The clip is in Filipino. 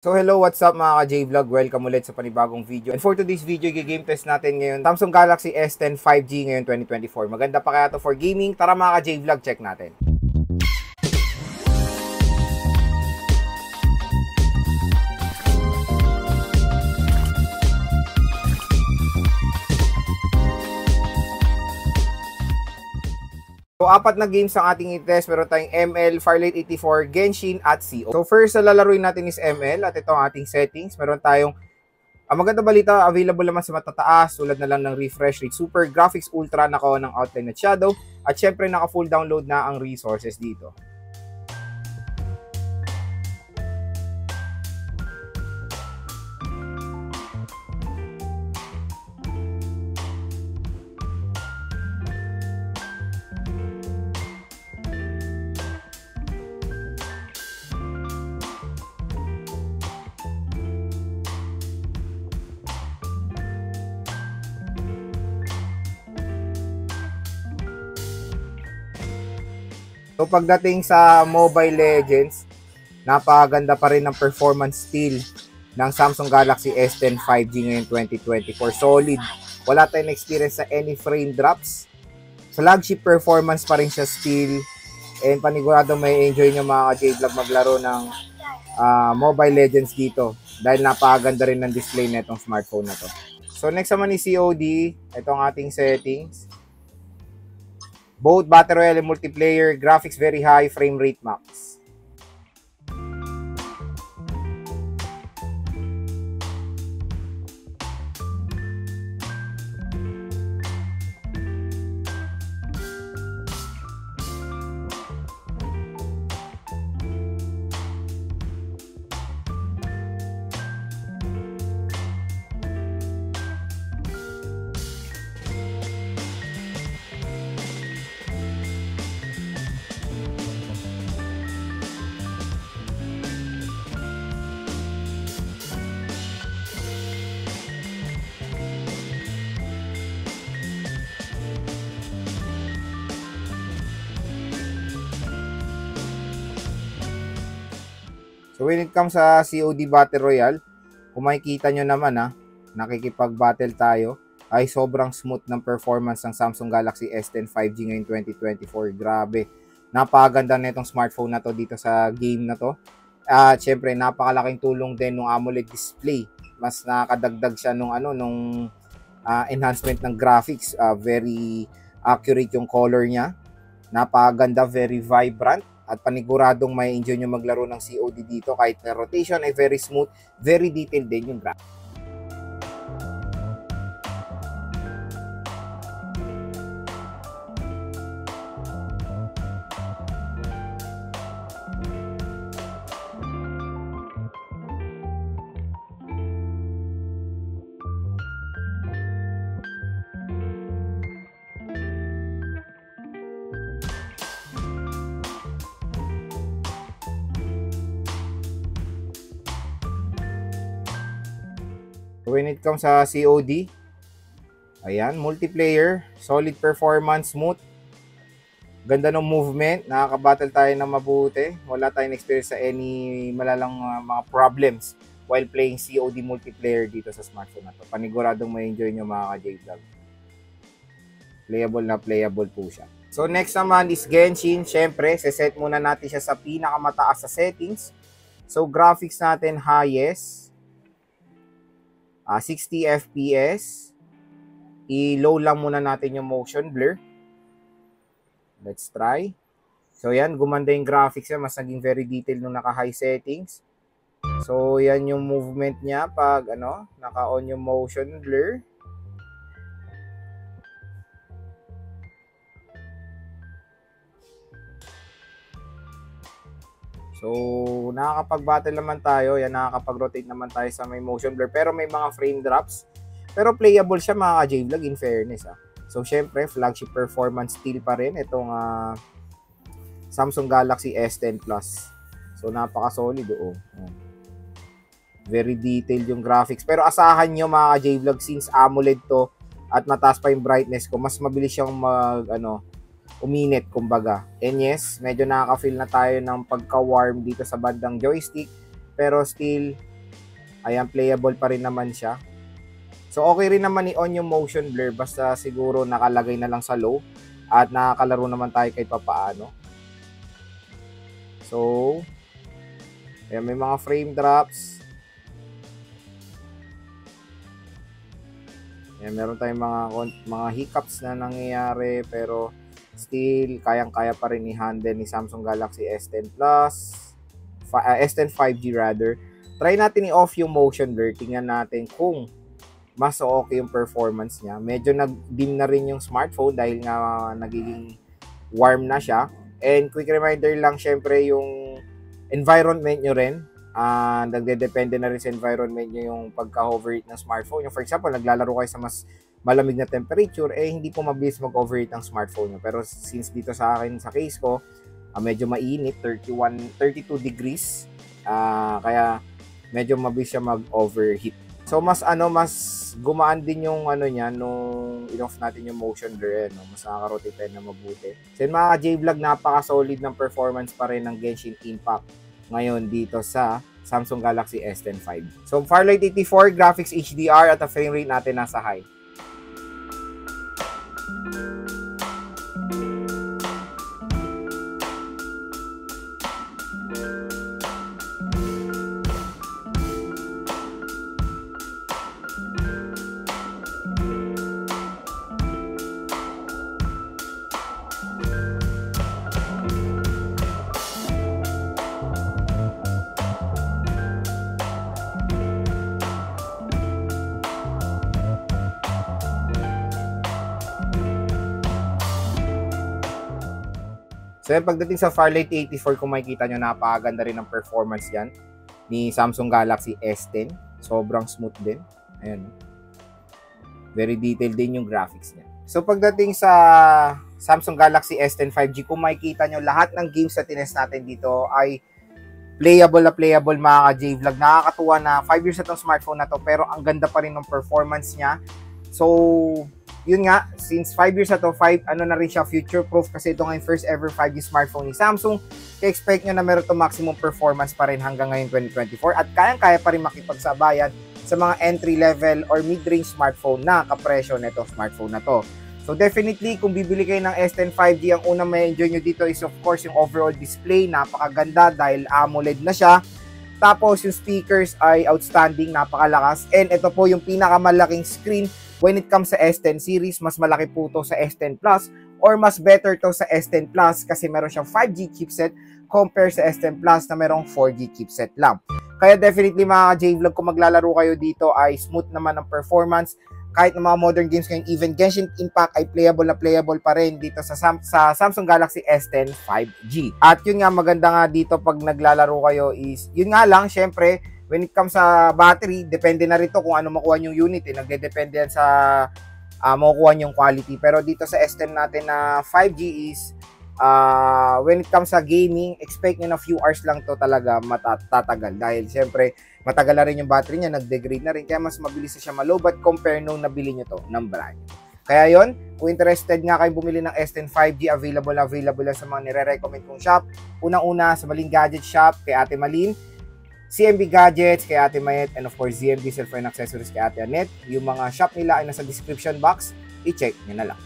So hello, what's up mga ka-J-Vlog? Welcome ulit sa panibagong video. And for today's video, i-game test natin ngayon Samsung Galaxy S10 5G ngayon 2024. Maganda pa kaya to for gaming? Tara mga ka-J-Vlog, check natin. So, apat na games ang ating i-test. Meron tayong ML, Firelight 84, Genshin, at CO. So, first na lalaruin natin is ML at ito ang ating settings. Meron tayong, ang maganda balita, available naman sa matataas, tulad na lang ng refresh rate, super graphics, ultra, naka-on ng outline at shadow, at syempre naka-full download na ang resources dito. So pagdating sa Mobile Legends, napakaganda pa rin ng performance still ng Samsung Galaxy S10 5G ngayon 2024. Solid. Wala tayong experience sa any frame drops. Flagship performance pa rin siya still. And panigurado may enjoy nyo mga J-Vlog maglaro ng Mobile Legends dito. Dahil napakaganda rin ng display na itong smartphone na to. So next naman is COD. Ito ang ating settings. Both Battle Royale and multiplayer, graphics very high, frame rate max. So when it comes sa COD Battle Royale, kung makikita nyo naman nakikipag-battle tayo, ay sobrang smooth ng performance ng Samsung Galaxy S10 5G ngayon 2024. Grabe. Napakaganda na itong smartphone na to dito sa game na to. At syempre, napakalaking tulong din ng AMOLED display. Mas nakadagdag siya nung enhancement ng graphics. Very accurate yung color niya. Napakaganda, very vibrant. At paniguradong may enjoy nyo maglaro ng COD dito kahit na rotation ay very smooth, very detailed din yung graphics. When it comes sa COD, ayan, multiplayer, solid performance, smooth, ganda ng movement, nakaka-battle tayo ng mabuti, wala tayong experience sa any malalang mga problems while playing COD multiplayer dito sa smartphone na to. Paniguradong may enjoy nyo mga ka-J-Vlog. Playable na playable po siya. So next naman is Genshin. Syempre, set muna natin siya sa pinakamataas sa settings. So graphics natin highest. 60 FPS. I-low lang muna natin yung motion blur. Let's try. So yan, gumanda yung graphics niya. Mas naging very detailed nung naka-high settings. So yan yung movement niya pag naka-on yung motion blur. So, nakakapag-battle naman tayo. Yan, nakakapag-rotate naman tayo sa may motion blur. Pero may mga frame drops. Pero playable siya mga J-Vlog in fairness. So, syempre, flagship performance still pa rin itong Samsung Galaxy S10 Plus. So, napaka-solid. Very detailed yung graphics. Pero asahan nyo mga J-Vlog since AMOLED to at mataas pa yung brightness ko, mas mabilis siyang uminit kumbaga. And yes, medyo nakaka-feel na tayo ng pagka-warm dito sa bandang joystick, pero still Ayan, playable pa rin naman siya. So, okay rin naman i-on yung motion blur basta siguro nakalagay na lang sa low at nakakalaro naman tayo kahit papaano. So, ayan, may mga frame drops. Ayan, meron tayong mga hiccups na nangyayari pero still, kayang-kaya pa rin i-handle ni Samsung Galaxy S10 Plus, S10 5G rather. Try natin i-off yung motion blur. Tingnan natin kung mas okay yung performance niya. Medyo nag-dim na rin yung smartphone dahil nga nagiging warm na siya. And quick reminder lang, syempre yung environment nyo rin. Nagde-depende na rin sa environment nyo yung pagka-overheat ng smartphone. Yung for example, naglalaro kayo sa mas malamig na temperature, hindi po mabilis mag-overheat ng smartphone nyo. Pero since dito sa akin, sa case ko, medyo mainit, 32 degrees. Kaya medyo mabilis siya mag-overheat. So mas gumaan din yung niya nung in-off natin yung motion blur, mas nakaka-rotate tayo na mabuti. So yun, mga J-Vlog, napaka-solid ng performance pa rin ng Genshin Impact ngayon dito sa Samsung Galaxy S10 5. So Firelight 84 graphics HDR at ang frame rate natin nasa high. So yan, pagdating sa Firelight 84, kung makikita nyo, napakaganda rin ng performance yan ni Samsung Galaxy S10. Sobrang smooth din. Ayan. Very detailed din yung graphics niya. So pagdating sa Samsung Galaxy S10 5G, kung makikita nyo, lahat ng games na tinest natin dito ay playable mga J-Vlog. Nakakatuwa na 5 years na itong smartphone na to, pero ang ganda pa rin ng performance niya. So yun nga, since 5 years na to, na rin siya, future-proof kasi ito nga yung first ever 5G smartphone ni Samsung. I-expect nyo na meron to maximum performance pa rin hanggang ngayon 2024 at kayang-kaya pa rin makipagsabayan sa mga entry-level or mid-range smartphone na kapresyo nito smartphone na to. So definitely, kung bibili kayo ng S10 5G, ang unang may enjoy nyo dito is of course yung overall display. Napakaganda dahil AMOLED na siya. Tapos yung speakers ay outstanding, napakalakas. And ito po yung pinakamalaking screen. When it comes sa S10 series, mas malaki po to sa S10 Plus or mas better to sa S10 Plus kasi meron siyang 5G chipset compare sa S10 Plus na merong 4G chipset lang. Kaya definitely mga J-Vlog, kung maglalaro kayo dito ay smooth naman ang performance. Kahit ng mga modern games ngayon, even Genshin Impact ay playable pa rin dito sa Samsung Galaxy S10 5G. At yun nga, maganda nga dito pag naglalaro kayo is, yun nga lang, syempre, when it comes sa battery, depende na rito kung ano makuha yung unit. Nagde-depende yan sa makukuha yung quality. Pero dito sa S10 natin na 5G is, when it comes sa gaming, expect nyo na few hours lang to talaga matatagal. Dahil syempre, matagal na rin yung battery niya, nag-degrade na rin. Kaya mas mabilis na siya malobat compare nung nabili nyo to ng brand. Kaya yon, kung interested nga kayo bumili ng S10 5G, available lang sa mga nire-recommend kong shop. Unang-una sa Malin Gadget Shop, kay Ate Malin, CMB Gadgets kay Ate Mayet, and of course ZMB Cellphone Accessories kay Ate Annette. Yung mga shop nila ay nasa description box, i-check nyo na lang.